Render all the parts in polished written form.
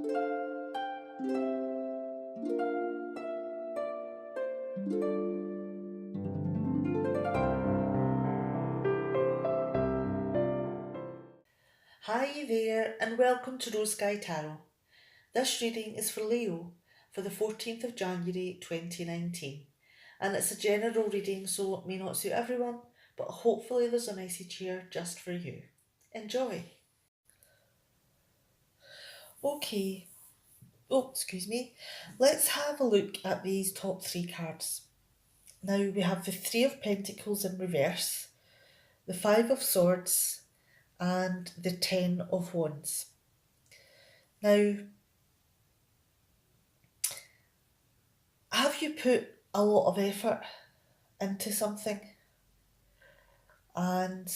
Hi there, and welcome to Rose Sky Tarot. This reading is for Leo for the 14th of January 2019, and it's a general reading, so it may not suit everyone, but hopefully there's a message here just for you. Enjoy! Okay, excuse me. Let's have a look at these top three cards. Now we have the Three of Pentacles in reverse, the Five of Swords, and the Ten of Wands. Now, have you put a lot of effort into something and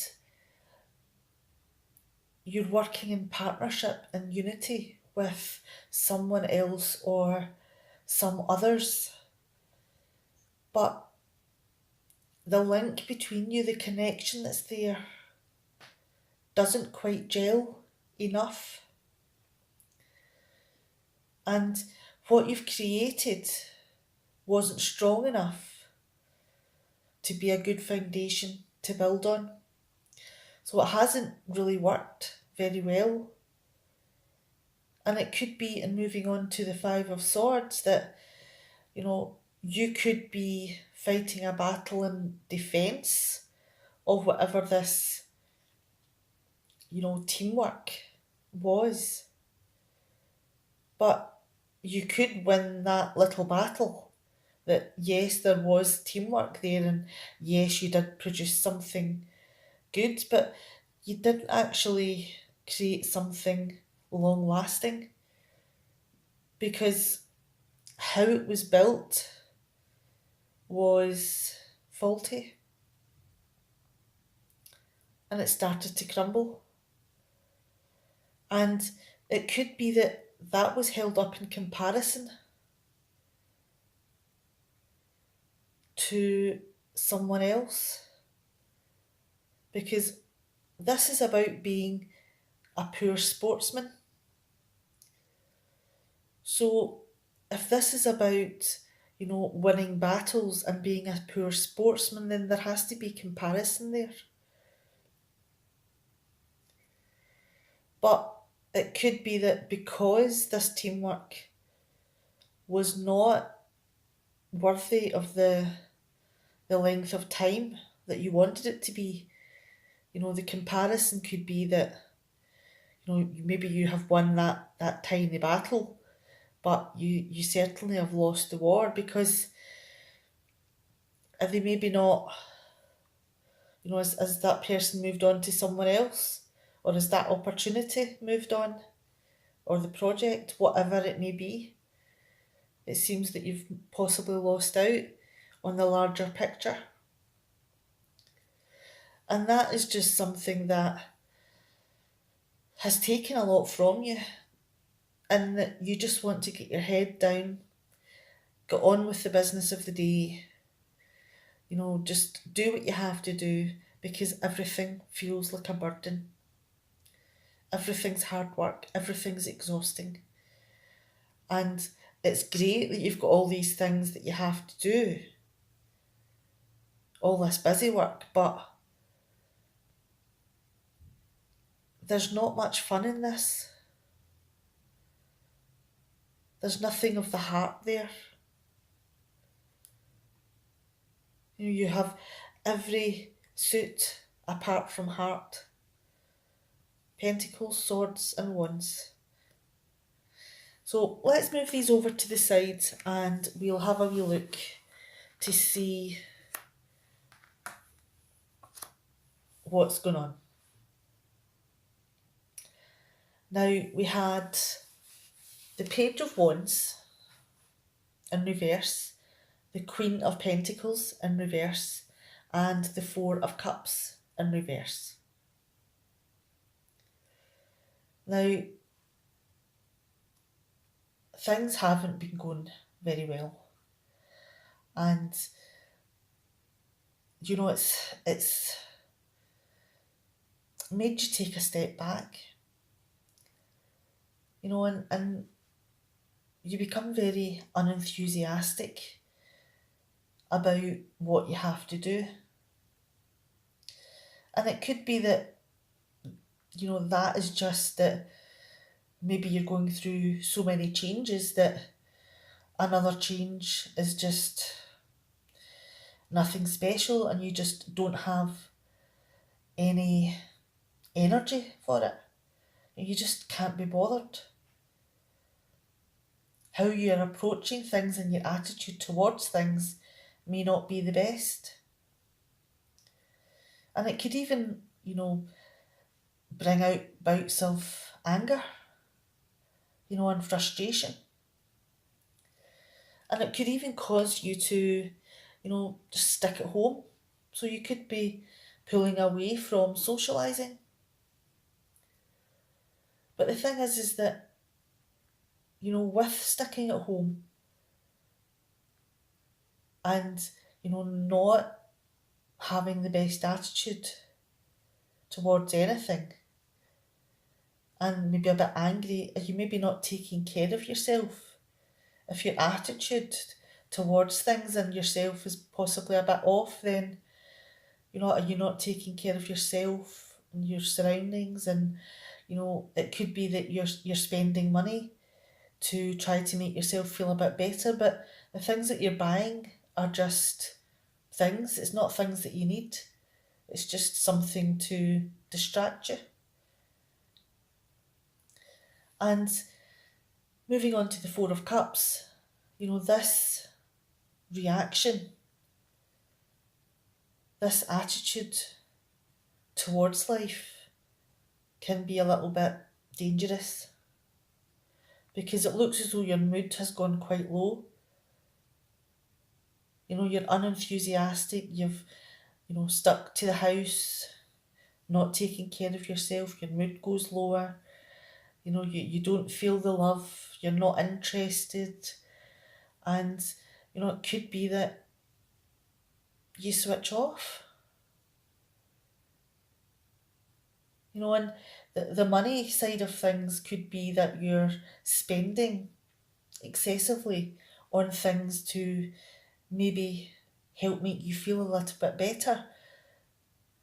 you're working in partnership and unity with someone else or some others, but the link between you, the connection that's there, doesn't quite gel enough, and what you've created wasn't strong enough to be a good foundation to build on. So it hasn't really worked very well. And it could be, in moving on to the Five of Swords, that, you could be fighting a battle in defence of whatever this, teamwork was. But you could win that little battle. That yes, there was teamwork there, and yes, you did produce something good, but you didn't actually create something long lasting, because how it was built was faulty and it started to crumble. And it could be that that was held up in comparison to someone else, because this is about being a poor sportsman. So if this is about, winning battles and being a poor sportsman, then there has to be comparison there. But it could be that because this teamwork was not worthy of the length of time that you wanted it to be, the comparison could be that, maybe you have won that tiny battle, but you certainly have lost the war, because are they maybe not, has that person moved on to someone else, or has that opportunity moved on, or the project, whatever it may be. It seems that you've possibly lost out on the larger picture. And that is just something that has taken a lot from you, and that you just want to get your head down, get on with the business of the day, just do what you have to do, because everything feels like a burden. Everything's hard work, everything's exhausting. And it's great that you've got all these things that you have to do, all this busy work, but there's not much fun in this. There's nothing of the heart there. You have every suit apart from heart. Pentacles, swords, and wands. So let's move these over to the side and we'll have a wee look to see what's going on. Now we had the Page of Wands in reverse, the Queen of Pentacles in reverse, and the Four of Cups in reverse. Now, things haven't been going very well, and it's made you take a step back, and you become very unenthusiastic about what you have to do. And it could be that, that is just that maybe you're going through so many changes that another change is just nothing special and you just don't have any energy for it. You just can't be bothered. How you're approaching things and your attitude towards things may not be the best. And it could even, bring out bouts of anger, and frustration. And it could even cause you to, just stick at home. So you could be pulling away from socialising. But the thing is that, with sticking at home and, not having the best attitude towards anything and maybe a bit angry, are you maybe not taking care of yourself? If your attitude towards things and yourself is possibly a bit off, then, are you not taking care of yourself and your surroundings? And, it could be that you're spending money to try to make yourself feel a bit better, but the things that you're buying are just things. It's not things that you need. It's just something to distract you. And moving on to the Four of Cups, this reaction, this attitude towards life can be a little bit dangerous because it looks as though your mood has gone quite low. You're unenthusiastic, you've, stuck to the house, not taking care of yourself, your mood goes lower, you don't feel the love, you're not interested, and, it could be that you switch off. And the money side of things could be that you're spending excessively on things to maybe help make you feel a little bit better,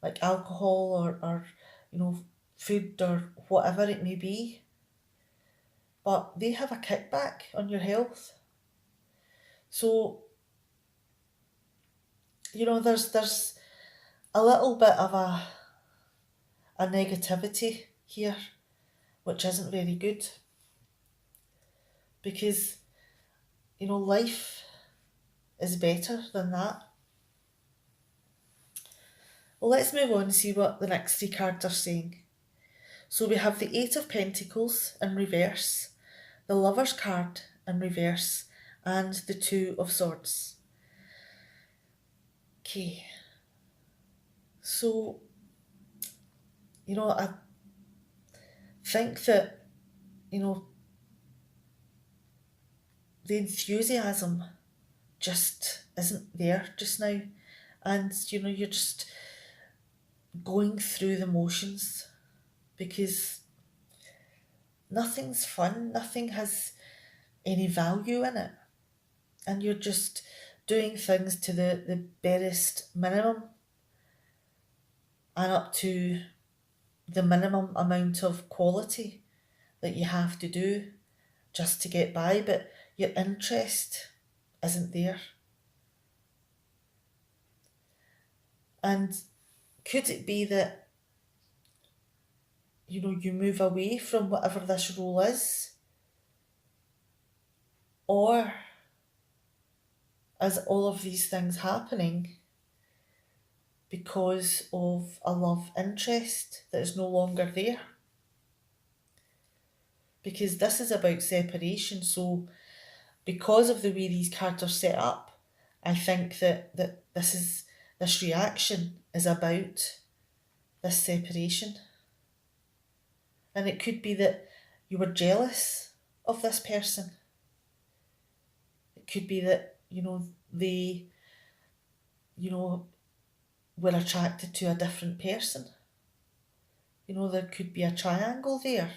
like alcohol or food or whatever it may be. But they have a kickback on your health. So, there's a little bit of a negativity here, which isn't very good. Because, life is better than that. Well, let's move on and see what the next three cards are saying. So we have the Eight of Pentacles in reverse, the Lover's card in reverse, and the Two of Swords. Okay. So, I think that, the enthusiasm just isn't there just now. And, you're just going through the motions because nothing's fun, nothing has any value in it. And you're just doing things to the barest minimum and up to the minimum amount of quality that you have to do just to get by, but your interest isn't there. And could it be that, you move away from whatever this role is? Or is all of these things happening because of a love interest that is no longer there? Because this is about separation, so because of the way these cards are set up, I think that this reaction is about this separation. And it could be that you were jealous of this person. It could be that, they, were attracted to a different person. There could be a triangle there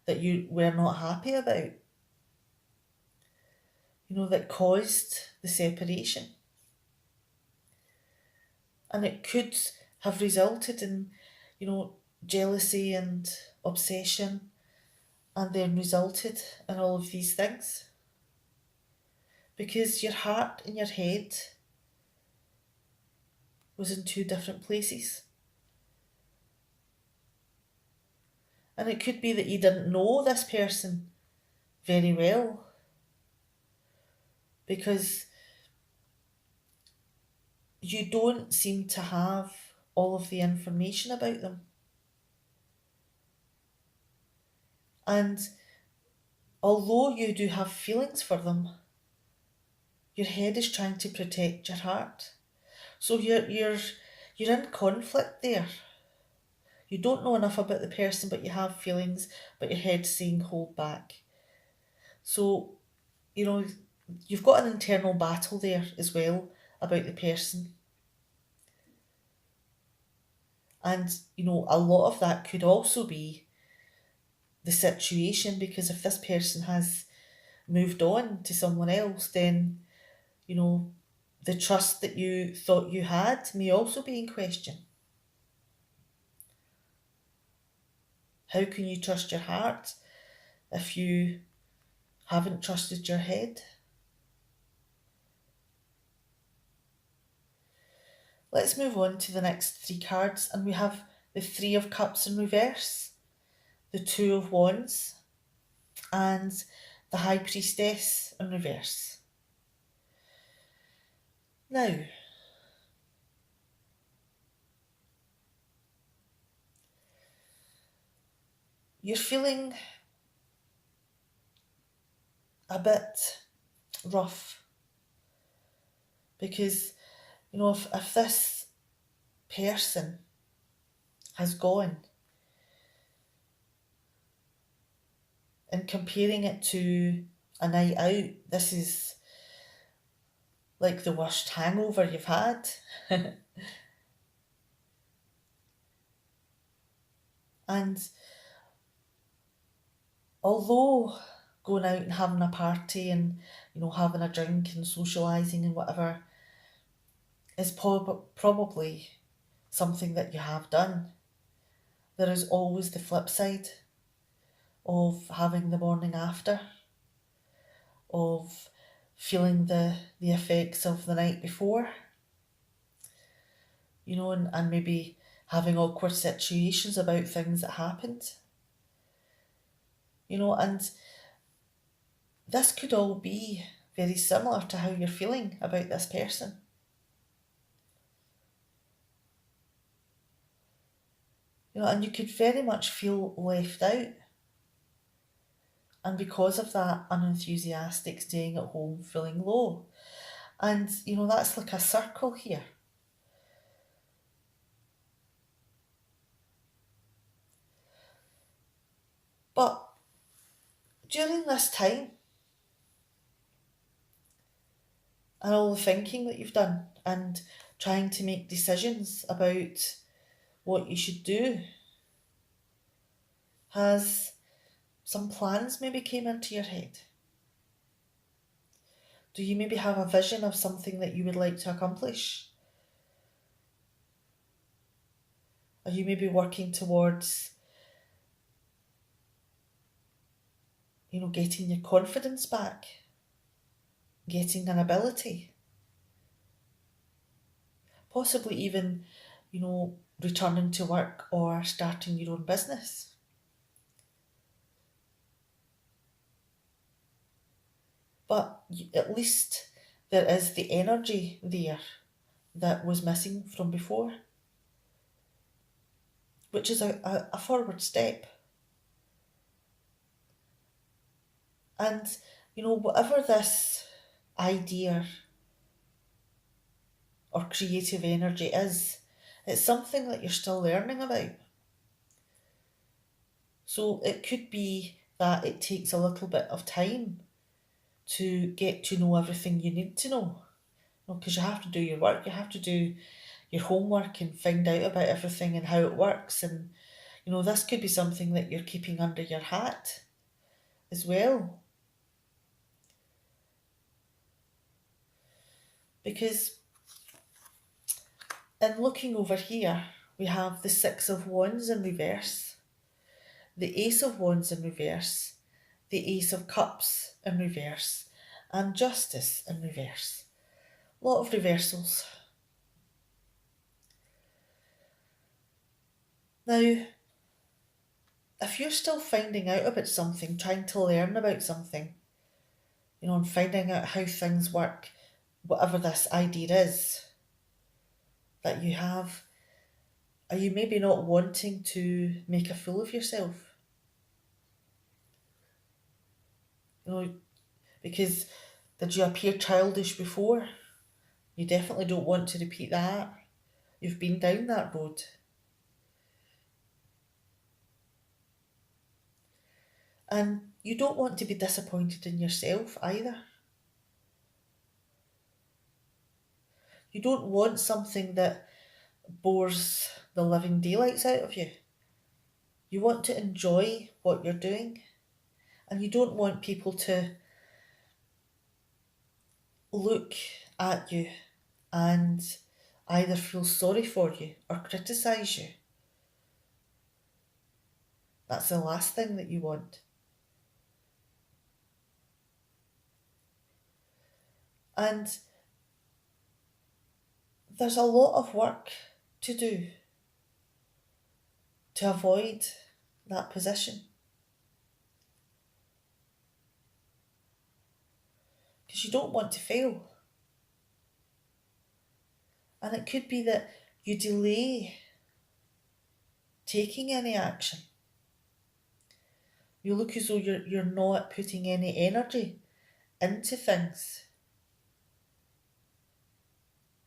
that you were not happy about. that caused the separation. And it could have resulted in, jealousy and obsession, and then resulted in all of these things. Because your heart and your head was in two different places. And it could be that you didn't know this person very well, because you don't seem to have all of the information about them. And although you do have feelings for them, your head is trying to protect your heart. So you're in conflict there. You don't know enough about the person, but you have feelings, but your head's saying hold back. So, you've got an internal battle there as well about the person. And, a lot of that could also be the situation, because if this person has moved on to someone else, then, the trust that you thought you had may also be in question. How can you trust your heart if you haven't trusted your head? Let's move on to the next three cards, and we have the Three of Cups in reverse, the Two of Wands, and the High Priestess in reverse. Now, you're feeling a bit rough because, if this person has gone, and comparing it to a night out, this is like the worst hangover you've had. And although going out and having a party and, having a drink and socialising and whatever is probably something that you have done, there is always the flip side of having the morning after, of feeling the effects of the night before, and maybe having awkward situations about things that happened. And this could all be very similar to how you're feeling about this person. And you could very much feel left out. And because of that, unenthusiastic, staying at home, feeling low. And, that's like a circle here. But during this time, and all the thinking that you've done, and trying to make decisions about what you should do, has some plans maybe came into your head? Do you maybe have a vision of something that you would like to accomplish? Are you maybe working towards, getting your confidence back? Getting an ability? Possibly even, returning to work or starting your own business? But at least there is the energy there that was missing from before, which is a forward step. And, whatever this idea or creative energy is, it's something that you're still learning about. So it could be that it takes a little bit of time to get to know everything you need to know. Because you have to do your work, you have to do your homework and find out about everything and how it works. And, this could be something that you're keeping under your hat as well. Because in looking over here, we have the Six of Wands in reverse, the Ace of Wands in reverse, the Ace of Cups in reverse, and Justice in reverse. A lot of reversals. Now, if you're still finding out about something, trying to learn about something, and finding out how things work, whatever this idea is that you have, are you maybe not wanting to make a fool of yourself? Because did you appear childish before? You definitely don't want to repeat that. You've been down that road. And you don't want to be disappointed in yourself either. You don't want something that bores the living daylights out of you. You want to enjoy what you're doing. And you don't want people to look at you and either feel sorry for you or criticise you. That's the last thing that you want. And there's a lot of work to do to avoid that position. Because you don't want to fail. And it could be that you delay taking any action. You look as though you're not putting any energy into things.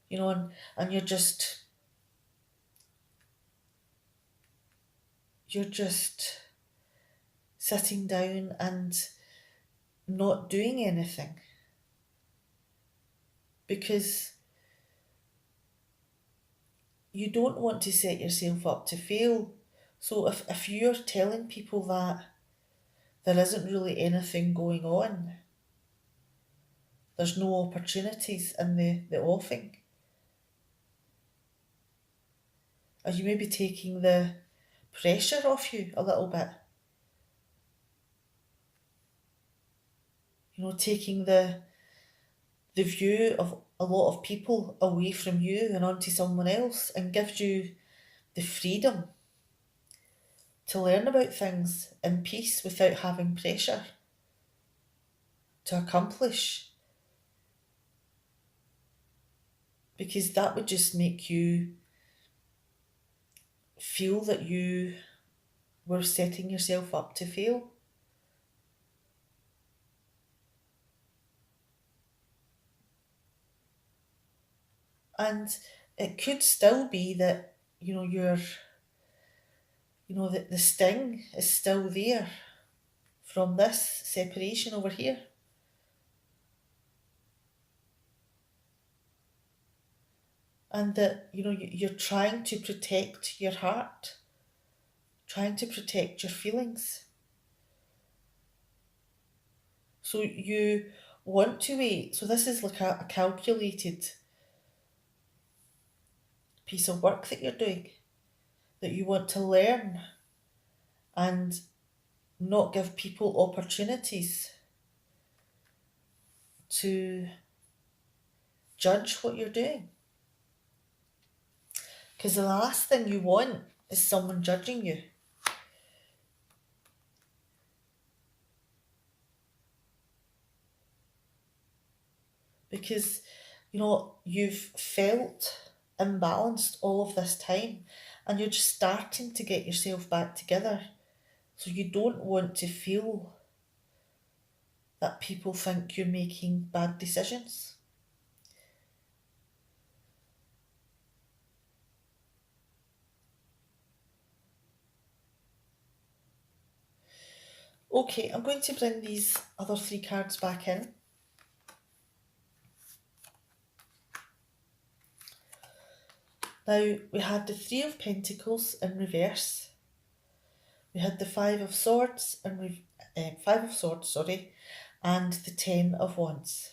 And you're just sitting down and not doing anything. Because you don't want to set yourself up to fail. So if you're telling people that there isn't really anything going on, there's no opportunities in the offing, are you maybe taking the pressure off you a little bit? Taking the view of a lot of people away from you and onto someone else, and gives you the freedom to learn about things in peace without having pressure to accomplish. Because that would just make you feel that you were setting yourself up to fail. And it could still be that, the sting is still there from this separation over here. And that, you're trying to protect your heart, trying to protect your feelings. So you want to wait. So this is like a calculated piece of work that you're doing, that you want to learn and not give people opportunities to judge what you're doing. Because the last thing you want is someone judging you. Because, you've felt imbalanced all of this time and you're just starting to get yourself back together. So you don't want to feel that people think you're making bad decisions. Okay, I'm going to bring these other 3 cards back in. Now, we had the 3 of Pentacles in reverse. We had the 5 of Swords and 5 of Swords, and the 10 of Wands.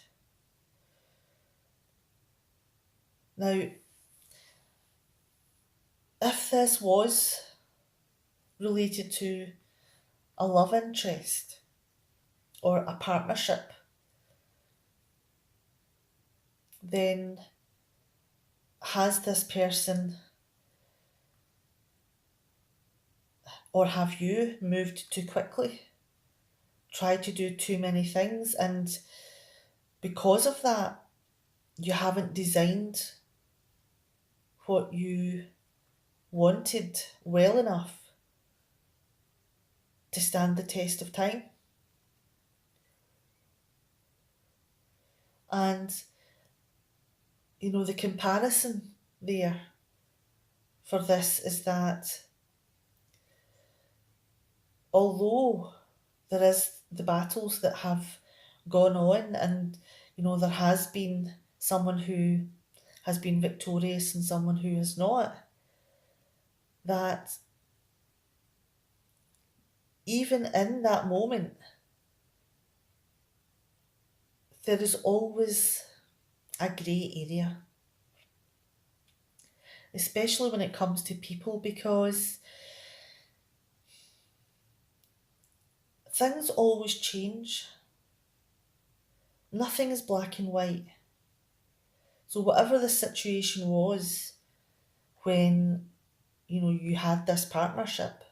Now, if this was related to a love interest or a partnership, then has this person, or have you moved too quickly, tried to do too many things, and because of that, you haven't designed what you wanted well enough to stand the test of time? And, the comparison there for this is that although there is the battles that have gone on, and there has been someone who has been victorious and someone who has not, that even in that moment there is always a grey area, especially when it comes to people, because things always change. Nothing is black and white. So whatever the situation was when, you had this partnership,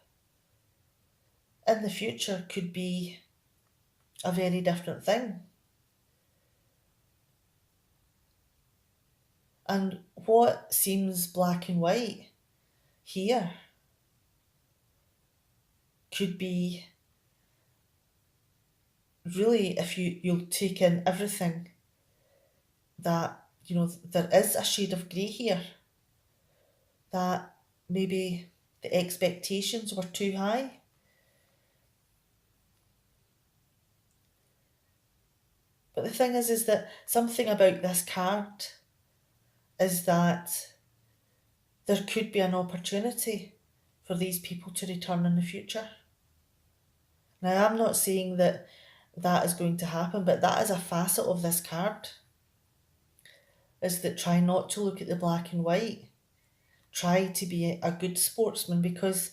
in the future could be a very different thing. And what seems black and white here could be, really, if you'll take in everything, that, there is a shade of grey here, that maybe the expectations were too high. But the thing is that something about this card is that there could be an opportunity for these people to return in the future. Now, I'm not saying that that is going to happen, but that is a facet of this card, is that try not to look at the black and white. Try to be a good sportsman, because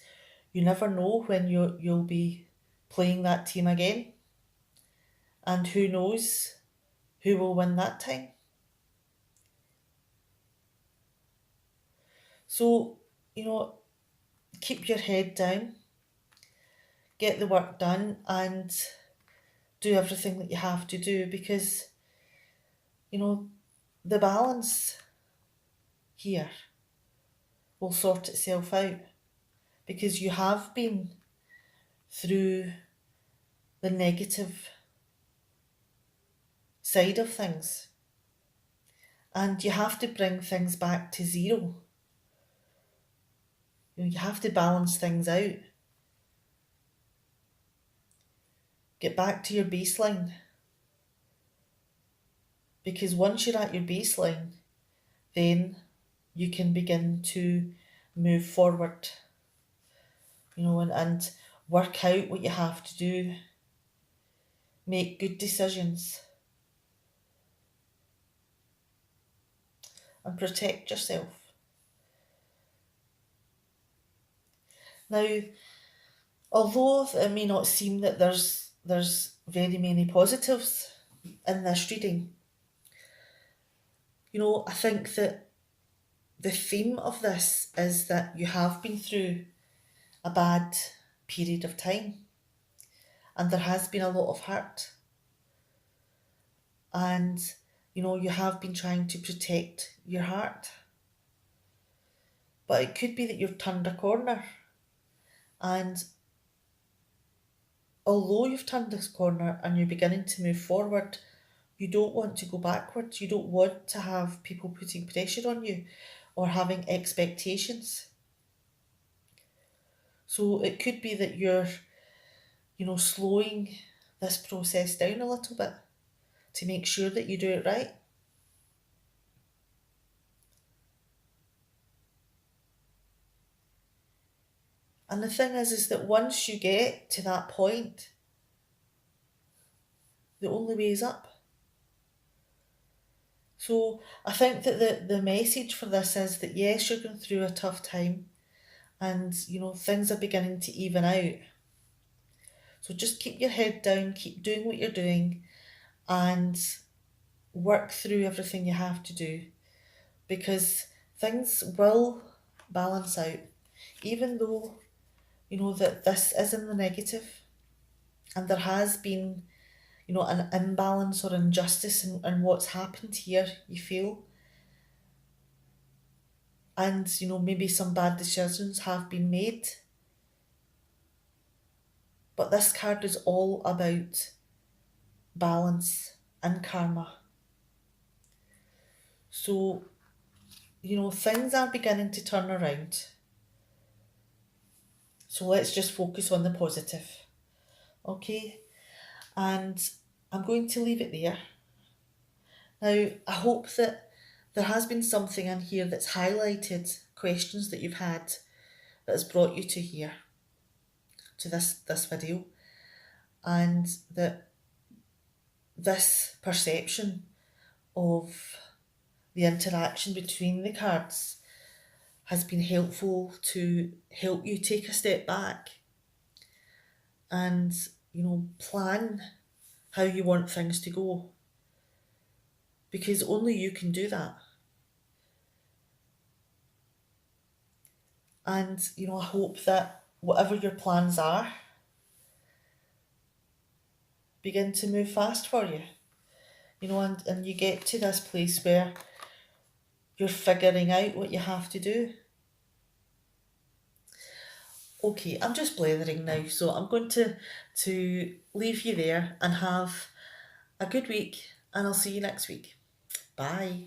you never know when you'll be playing that team again. And who knows who will win that time. So, keep your head down, get the work done, and do everything that you have to do, because, the balance here will sort itself out, because you have been through the negative side of things, and you have to bring things back to zero. You have to balance things out. Get back to your baseline. Because once you're at your baseline, then you can begin to move forward, and work out what you have to do. Make good decisions. And protect yourself. Now, although it may not seem that there's very many positives in this reading, I think that the theme of this is that you have been through a bad period of time, and there has been a lot of hurt, and you have been trying to protect your heart. But it could be that you've turned a corner, and although you've turned this corner and you're beginning to move forward, you don't want to go backwards. You don't want to have people putting pressure on you or having expectations. So it could be that you're, slowing this process down a little bit to make sure that you do it right. And the thing is that once you get to that point, the only way is up. So I think that the message for this is that yes, you're going through a tough time and things are beginning to even out. So just keep your head down, keep doing what you're doing, and work through everything you have to do, because things will balance out, even though that this is in the negative and there has been an imbalance or injustice in what's happened here, you feel, and maybe some bad decisions have been made, but this card is all about balance and karma. So things are beginning to turn around, so let's just focus on the positive. Okay, and I'm going to leave it there. Now, I hope that there has been something in here that's highlighted questions that you've had that has brought you to here, to this video, and that this perception of the interaction between the cards has been helpful to help you take a step back and plan how you want things to go, because only you can do that. And I hope that whatever your plans are begin to move fast for you, and you get to this place where you're figuring out what you have to do. Okay, I'm just blathering now, so I'm going to leave you there and have a good week, and I'll see you next week. Bye.